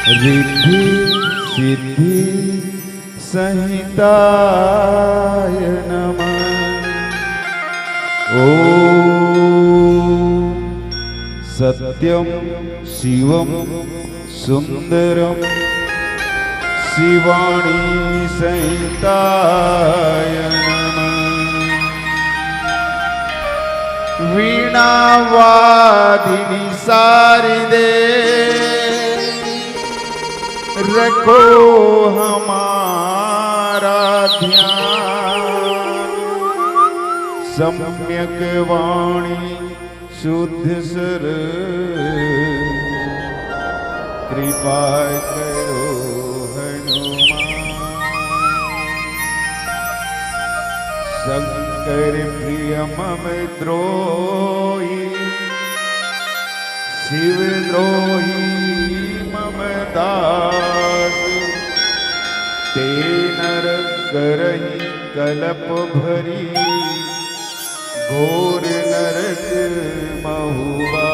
रिद्धि सिद्धि संहिताय नमः। ओम सत्यम शिवम सुंदरम शिवाणी संहिताय नमः। वीणावादिनी शारदे रखो हमारा ध्यान। सम्यक वाणी शुद्ध सर कृपा करो हनुमान। शंकर प्रिय मम द्रोही शिव द्रोही मम दास। ते नर करहि कलप भरी घोर नरक महुआ।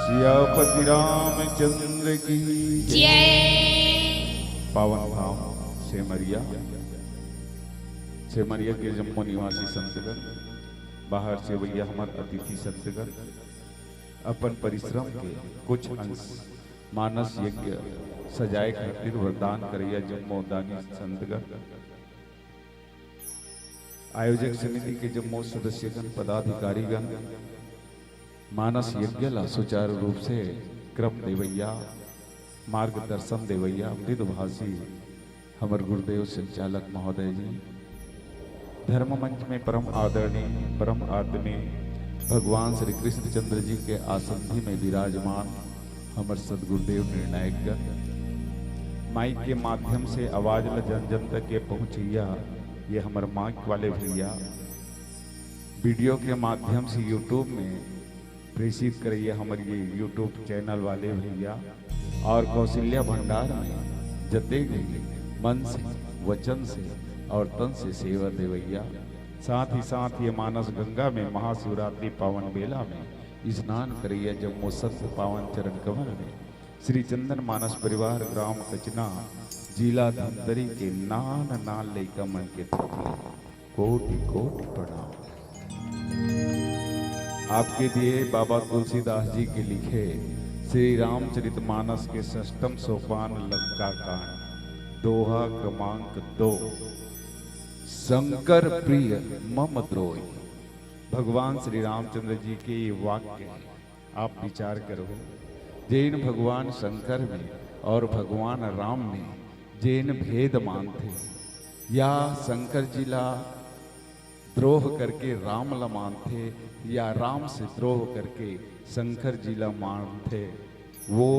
सियापति रामचंद्र की जय। पावन धाम सेमरिया के जम्मू निवासी संतगण, बाहर से भैया हमारे अतिथि संतगण अपन परिश्रम के कुछ अंश मानस यज्ञ सजाए खातिर वरदान करैया जम्मू दानी संतगण, आयोजक समिति के जम्मू सदस्यगण, पदाधिकारीगण मानस यज्ञ ला सुचारू रूप से क्रम देवैया, मार्गदर्शन देवैया, मृदुभाषी हमर गुरुदेव संचालक महोदय जी, धर्म मंच में परम आदरणीय परम आत्मीय भगवान श्री कृष्ण चंद्र जी के आसंधि में विराजमान हमर सदगुरुदेव निर्णायक, माइक के माध्यम से आवाज ल जन जन तक के पहुंचैया ये हमर माइक वाले भैया, वीडियो के माध्यम से यूट्यूब में प्रेषित करिए हमर ये यूट्यूब चैनल वाले भैया, और कौशल्या भंडार में जते गए मन से वचन से और तन से सेवा देवैया। साथ ही साथ ये मानस गंगा में महाशिवरात्रि पावन बेला में स्नान करिए जम्मू सत्य पावन चरण कमल में श्री चंदन मानस परिवार ग्राम कचना जिला धमतरी के नान नाल लेकर मन के कोटि कोटि प्रणाम। आपके दिए बाबा तुलसीदास जी के लिखे श्री रामचरितमानस के षष्ठम सोपान लंका कांड दोहा क्रमांक 2 शंकर प्रिय मम द्रोही। भगवान श्री रामचंद्र जी के ये वाक्य आप विचार करो, जैन भगवान शंकर में और भगवान राम में जैन भेद मानते, या शंकर जी ला द्रोह करके राम ला मानते, या राम से द्रोह करके शंकर जी ला मानते, वो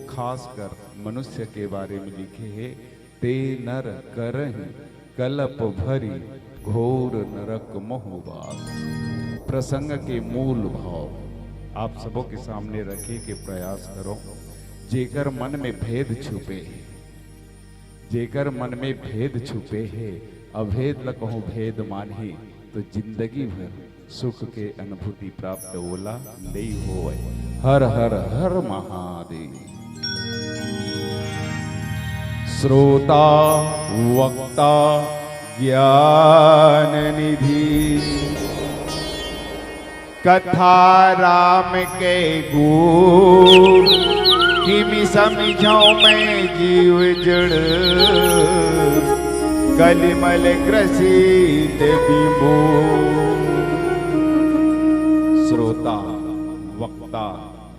खासकर मनुष्य के बारे में लिखे है। ते नर करहि कलप भरी घोर नरक मोहबास। प्रसंग के मूल भाव आप सबों के सामने रखे के प्रयास करो। जेकर मन में भेद छुपे है, जेकर मन में भेद छुपे है, अभेद ल कहूँ भेद मानही, तो जिंदगी भर सुख के अनुभूति प्राप्त होला नहीं होए। हर हर हर महादेव। श्रोता वक्ता ज्ञान निधि कथा राम के गुण किमि समझो मैं जीव जड़ कलिमल ग्रसित विभो। श्रोता